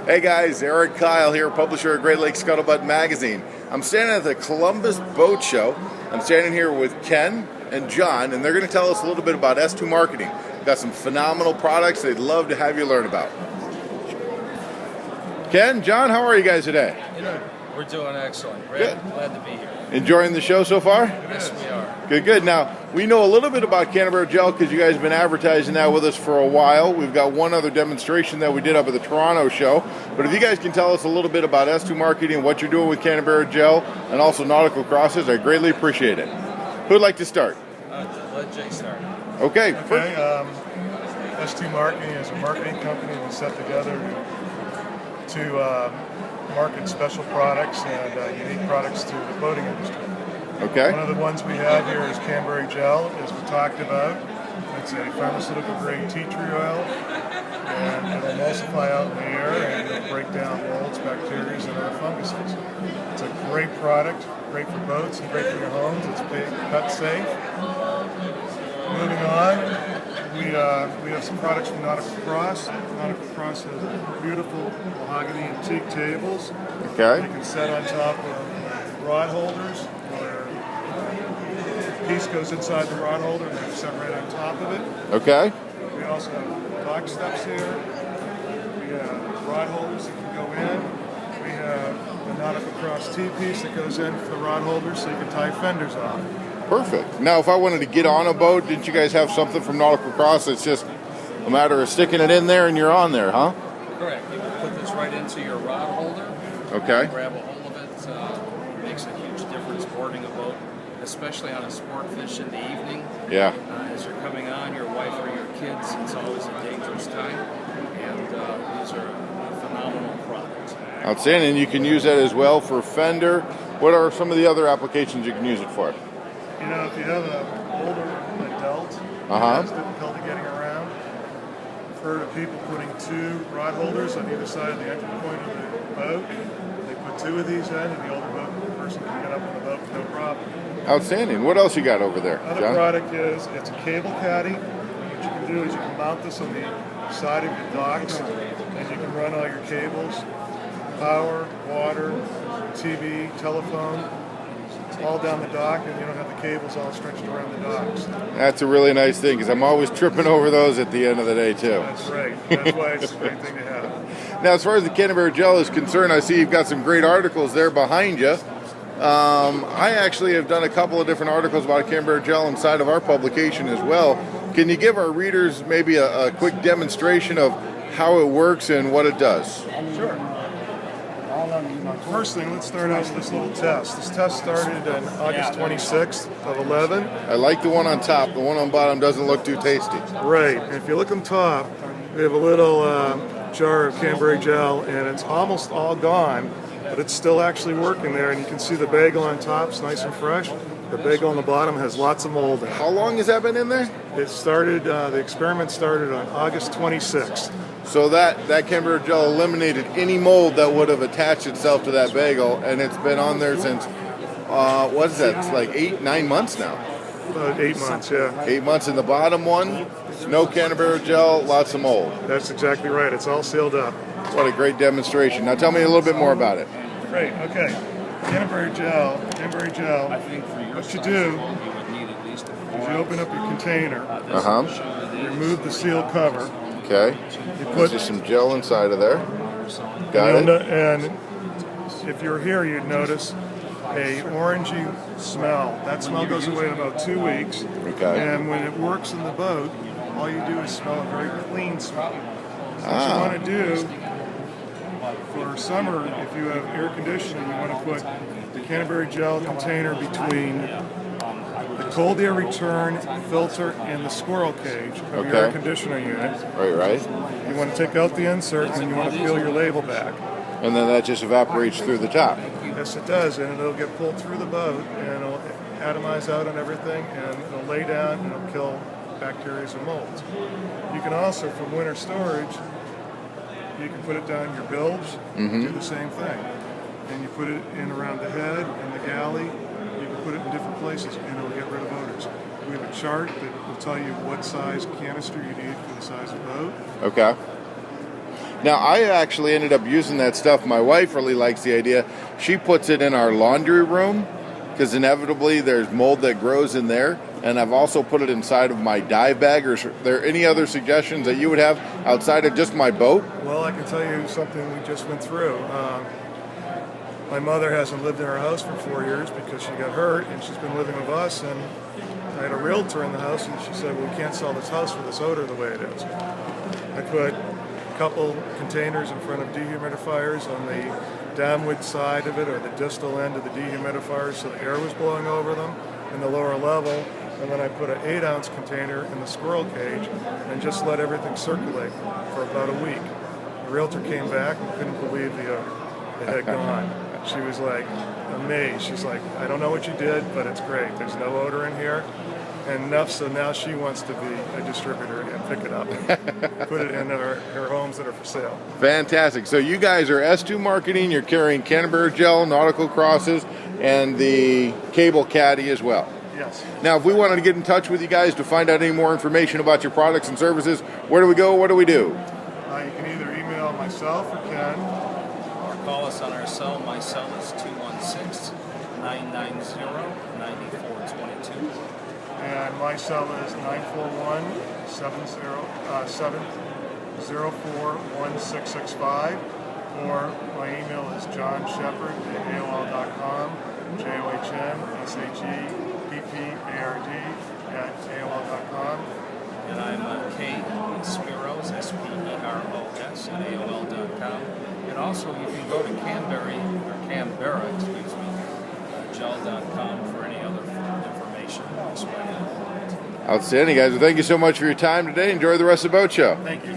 Hey guys, Erik Kyle here, publisher of Great Lakes Scuttlebutt magazine. I'm standing at the Columbus Boat Show. I'm standing here with Ken and John, and they're going to tell us a little bit about S2 marketing. We've got some phenomenal products they'd love to have you learn about. Ken, John, how are you guys today? We're doing excellent. Glad to be here. Enjoying the show so far? Yes, we are. Good. Now, we know a little bit about Canterbury Gel because you guys have been advertising that with us for a while. We've got one other demonstration that we did up at the Toronto show. But if you guys can tell us a little bit about S2 marketing, what you're doing with Canterbury Gel, and also nautical crosses, I greatly appreciate it. Who'd like to start? Let Jay start. Okay. S2 Marketing is a marketing company we set together to market special products and unique products to the boating industry. Okay. One of the ones we have here is Canterbury Gel, as we talked about. It's a pharmaceutical grade tea tree oil, and it'll emulsify out in the air and it'll break down molds, bacteria, and other funguses. It's a great product, great for boats and great for your homes. It's pet safe. Moving on, we have some products from Nautical Cross. Nautical Cross has beautiful mahogany antique tables. Okay. You can set on top of rod holders where the piece goes inside the rod holder and they're set right on top of it. Okay. We also have dock steps here. We have rod holders that can go in. We have the Nautical Cross T-piece that goes in for the rod holders so you can tie fenders off. Perfect. Now, if I wanted to get on a boat, didn't you guys have something from Nautical Cross that's just a matter of sticking it in there and you're on there, huh? Correct. You can put this right into your rod holder. Okay. Grab a hold of it. Makes a huge difference boarding a boat, especially on a sport fish in the evening. Yeah. As you're coming on, your wife or your kids, it's always a dangerous time. And these are a phenomenal product. Outstanding. You can use that as well for fender. What are some of the other applications you can use it for? You know, if you have an older adult who has difficulty getting around, I've heard of people putting two rod holders on either side of the entry point of the boat. They put two of these in, and the older person can get up on the boat with no problem. Outstanding. What else you got over there, Another John? product is, it's a cable caddy. What you can do is you can mount this on the side of your docks, and you can run all your cables, power, water, TV, telephone, all down the dock, and you don't have the cables all stretched around the docks. That's a really nice thing because I'm always tripping over those at the end of the day too. That's right. That's why it's a great thing to have. Now, as far as the Canterbury Gel is concerned, I see you've got some great articles there behind you. I actually have done a couple of different articles about Canterbury Gel inside of our publication as well. Can you give our readers maybe a quick demonstration of how it works and what it does? Sure. First thing, let's start out with this little test. This test started on August 26th of 11. I like the one on top. The one on bottom doesn't look too tasty. Right. And if you look on top, we have a little jar of Canterbury Gel, and it's almost all gone, but it's still actually working there. And you can see the bagel on top is nice and fresh. The bagel on the bottom has lots of mold in it. How long has that been in there? It started, the experiment started on August 26th. So that Canterbury Gel eliminated any mold that would have attached itself to that bagel, and it's been on there since, what is that, it's like 8-9 months now. About 8 months, yeah. 8 months in the bottom one, no Canterbury Gel, lots of mold. That's exactly right. It's all sealed up. What a great demonstration. Now tell me a little bit more about it. Great, okay. Canterbury Gel, what you do is you open up your container, remove the seal cover. Okay. You put just some gel inside of there. Got it. And if you're here, you'd notice a orangey smell. That smell goes away in about 2 weeks. Okay. And when it works in the boat, all you do is smell a very clean smell. What you want to do for summer, if you have air conditioning, you want to put the Canterbury Gel container between the cold air return filter and the squirrel cage of your air conditioner unit. Right. You want to take out the insert and you want to peel your label back. And then that just evaporates through the top. Yes, it does, and it'll get pulled through the boat, and it'll atomize out on everything, and it'll lay down, and it'll kill bacteria and molds. You can also, from winter storage, you can put it down your bilge, do the same thing. And you put it in around the head and the galley. You can put it in different places, and it'll get rid of odors. We have a chart that will tell you what size canister you need for the size of the boat. Okay. Now, I actually ended up using that stuff. My wife really likes the idea. She puts it in our laundry room because inevitably there's mold that grows in there. And I've also put it inside of my dive bag. Or are there any other suggestions that you would have outside of just my boat? Well, I can tell you something we just went through. My mother hasn't lived in her house for 4 years because she got hurt, and she's been living with us. And I had a realtor in the house, and she said, well, we can't sell this house with this odor the way it is. I put a couple containers in front of dehumidifiers on the downward side of it, or the distal end of the dehumidifiers, so the air was blowing over them in the lower level. And then I put an 8-ounce container in the squirrel cage and just let everything circulate for about a week. The realtor came back and couldn't believe the odor. It had gone. She was like amazed. She's like, I don't know what you did, but it's great. There's no odor in here. And enough so now she wants to be a distributor and pick it up and put it in her homes that are for sale. Fantastic. So you guys are S2 Marketing. You're carrying Canterbury Gel, Nautical Crosses, and the Cable Caddy as well. Yes. Now, if we wanted to get in touch with you guys to find out any more information about your products and services, where do we go? What do we do? You can either email myself or Ken. Or call us on our cell. My cell is 216-990-9422. And my cell is 941-704-1665. Or my email is johnsheperd@aol.com. JOHNSHEPPARD@AOL.com. And I'm K. Speros, SPEROS, at AOL.com. And also you can go to Canberra, gel.com for any other information. Outstanding, guys. Well, thank you so much for your time today. Enjoy the rest of the boat show. Thank you.